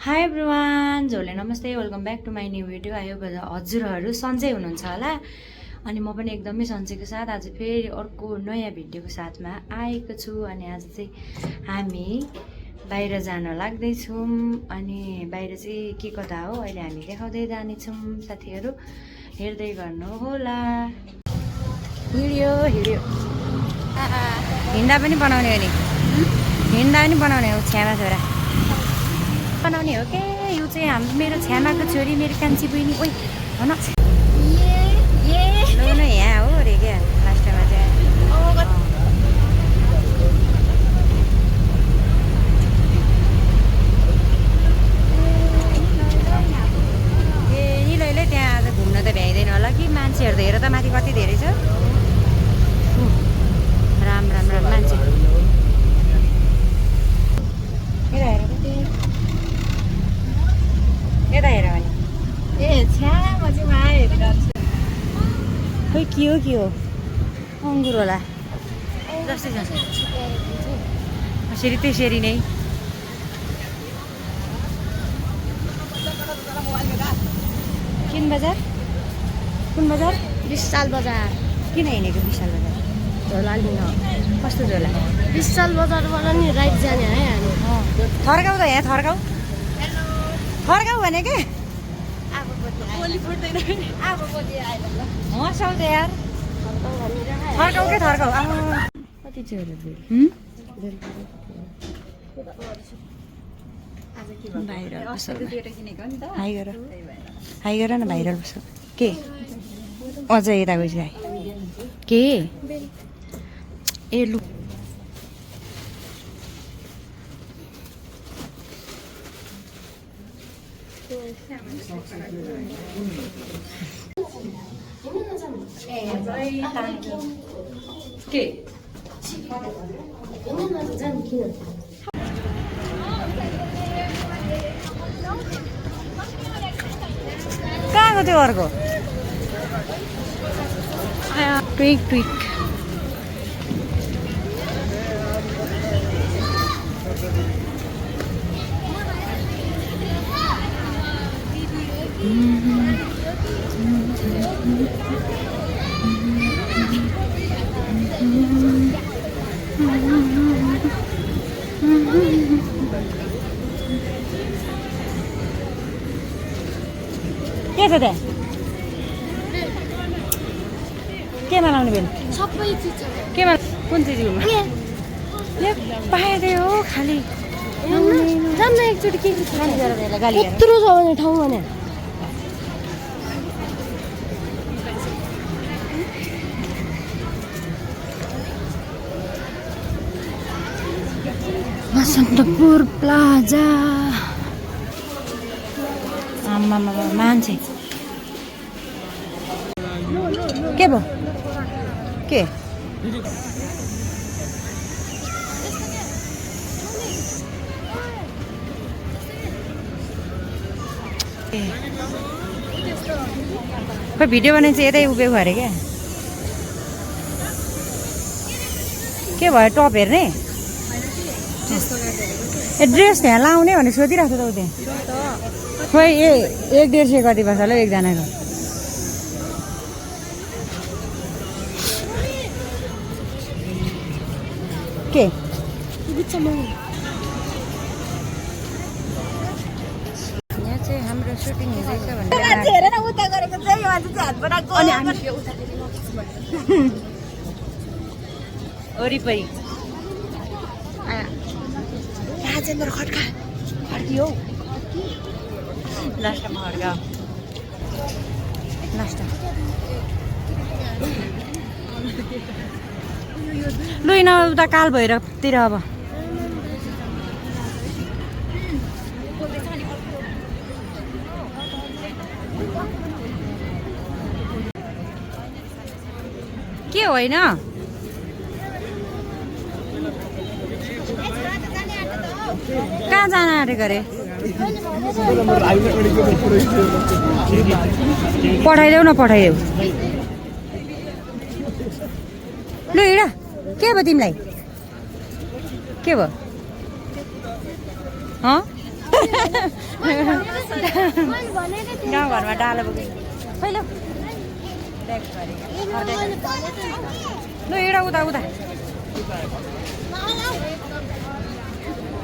High everyone, झोले नमस्ते, welcome back to my new video. आयो हजुरहरू सन्चै हुनुहुन्छ होला। अनि म पनि एकदमै सन्चैको साथ आज फेरि अर्को नयाँ भिडियोको साथमा आएको छु। अनि आज चाहिँ हामी बाहिर जान लाग्दैछौँ। अनि बाहिर चाहिँ के कता हो अहिले हामी देखाउँदै जानेछौँ। साथीहरू हेर्दै गर्नुहोला। हिँड्यो हिँड्दा पनि बनाउने हो नि, हिँड्दा पनि बनाउने हो। छ्यामा छोरा बनाउने हो के? यो चाहिँ मेरो छ्यामाको छोरी, मेरो कान्छी बहिनी। ओइ भन न, यहाँ हो अरे क्या लास्टमा चाहिँ। ए निलैले त्यहाँ आज घुम्न त भ्याइँदैन होला कि, मान्छेहरू त हेर त माथि कति धेरै छ। राम राम राम मान्छे। यता हेर भने खोइ के हो अङ्गुर होला जस्तै जस्तै। यसरी त्यसरी नै कुन बजार विशाल बजार किन हिँडेको? विशाल बजार झोला लिन। कस्तो झोला? विशाल बजारबाट नि राइट जाने है हामी। थर्काउ त, यहाँ थर्काउ भने के हँसाउ त यार। थर्काउ कति चाहिँ होला हाई गर न, भाइरल बस्छ के? अझ यता गएछ के? ए लु के कहाँको त्यो अर्को? ट्विक के छ त्यहाँ? केमा लाउने बेला? सबै चिज केमा? कुन चिज पाएदै हो खालि जान्न एकचोटि के गाली गरेर गाली यत्रो छ भने ठाउँ भने बसन्तपुर प्लाजा। आमा मान्छे के भयो के? खोइ भिडियो बनाइ चाहिँ यतै उभिएको अरे क्या? के भयो? टप हेर्ने? ए ड्रेस त्यहाँ लाउने भने सोधिरहेको छ त उ त्यहाँ। खोइ 1-1.5 कति पर्छ होला एकजनाको? के यहाँ चाहिँ हाम्रो सुटिङ हुँदैछ भने वरिपरि राजेन्द्र खड्का खड्कियो लास्टमा खड्का लास्ट लु न उता काल भैरवतिर। अब के होइन कहाँ जान आँटेको अरे? पठाइदेऊ न, पठाइदेऊ। लु हिँड। के भयो तिमीलाई? के भयो? गाउँघरमा डालो बोकेको पहिलो ल एउटा उता उता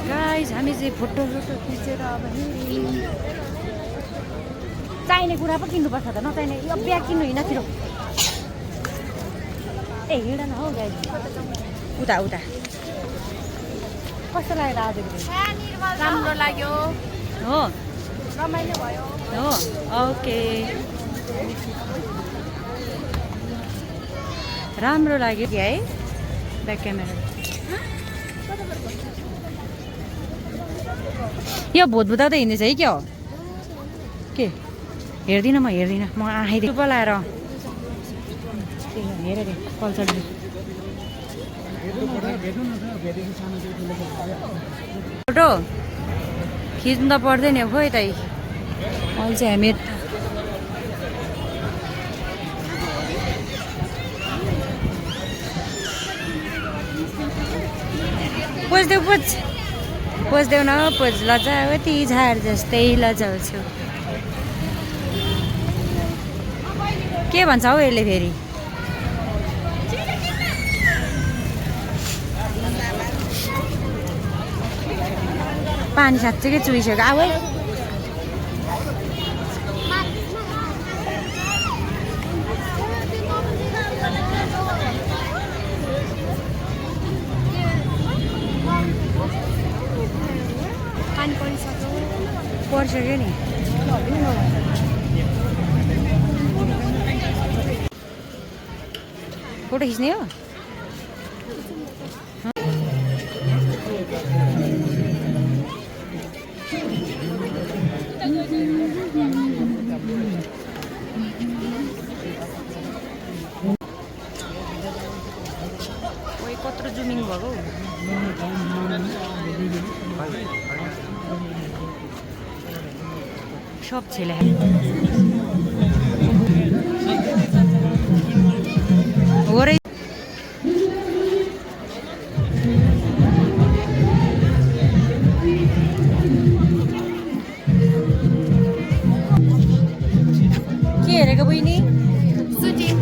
गाइस हामी चाहिँ फोटो खिचेर अब चाहिने कुरा पो किन्नुपर्छ त नचाहिने यो ब्याग किन्नु हिँड्न ए हिँड न हौ गाइस उता उता कस्तो लाग्यो आजको राम्रो लाग्यो हो रमाइलो भयो हो ओके राम्रो लाग्यो कि है ब्याक क्यामेरा यो भुतभुता त हिँड्दैछ है क्या हो के हेर्दिनँ म आँखाइदिनु बोलाएर हेरेर पल्सर फोटो खिच्नु त पर्दैन खोइ त अहिले चाहिँ हामी पोज्देऊ न पोज लजावती झार जस्तै लजाउँछु के भन्छ हौ यसले फेरि पानी साँच्चैकै चुइसक्यो अब परिसक्यो नि फोटो खिच्ने हो कत्रो जुमिङ भएको सब ছেলে ওরে के हेरेको बहिनी सुटिङ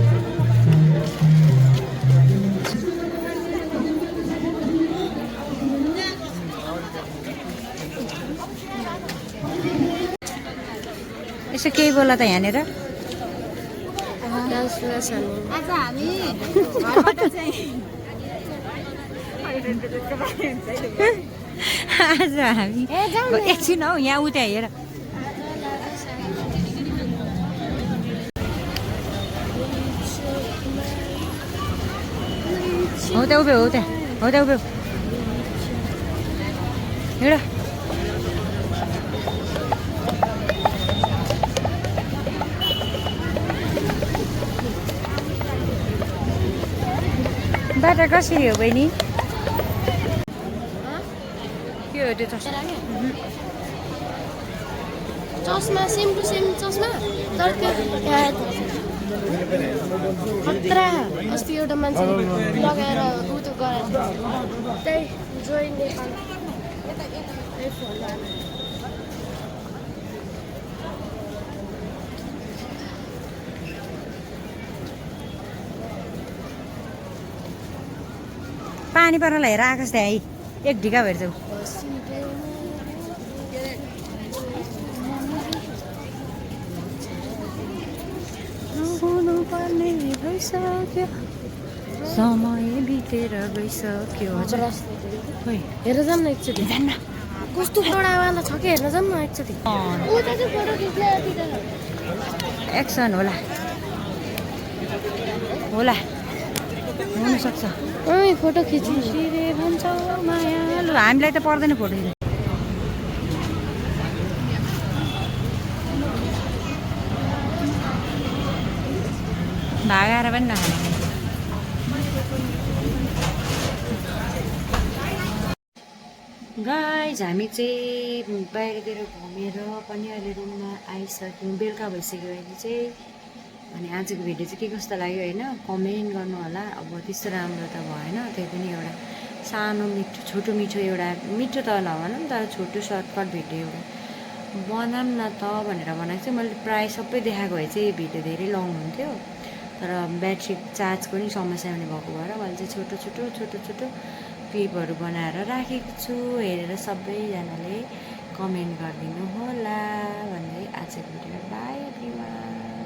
यसो केही बोला त यहाँनिर आज हामी घरबाट चाहिँ आज हामी एकछिन हौ यहाँ उता हेर हो त उभ्यो हिँड बाटो कसरी हो बहिनी के हो त्यो चस्मा सेम टु सेम चस्मा तर त्यो खतरा अस्ति एउटा मान्छे लगाएर उतो गराएर त्यही जोइन नेपाल पानी पर्नलाई हेर आकाश त्यहाँ है एक ढिका भेट्छौ भइसक्यो समय बितेर गइसक्यो हजुर खोइ हेर जाऊँ न एकचोटि जान्न कस्तो बडावाला छ कि हेर्न जाऊँ न एकचोटि उता चाहिँ फोटो खिच्ने एक्सन होला हुनसक्छ फोटो खिच्नु भन्छ मायालु हामीलाई त पर्दैन फोटो खिच्नु भागाएर पनि नखाने गाइज हामी चाहिँ बाहिरतिर घुमेर पनि अहिले रुममा आइसक्यौँ बेलुका भइसक्यो अहिले चाहिँ अनि आजको भिडियो चाहिँ के कस्तो लाग्यो होइन कमेन्ट गर्नु होला अब त्यस्तो राम्रो त भएन त्यही पनि एउटा सानो मिठो छोटो मिठो एउटा मिठो त नभनौँ तर छोटो सर्टकट भिडियो एउटा बनाऊँ न त भनेर बनाएको चाहिँ मैले प्रायः सबै देखाएको भए चाहिँ भिडियो धेरै लङ हुन्थ्यो तर ब्याट्री चार्जको नि समस्या हुने भएको भएर मैले चाहिँ छोटो छोटो छोटो छोटो क्लिपहरू बनाएर राखेको छु हेरेर सबैजनाले कमेन्ट गरिदिनु होला भन्दै आजको भिडियो बाई एभ्रिवान।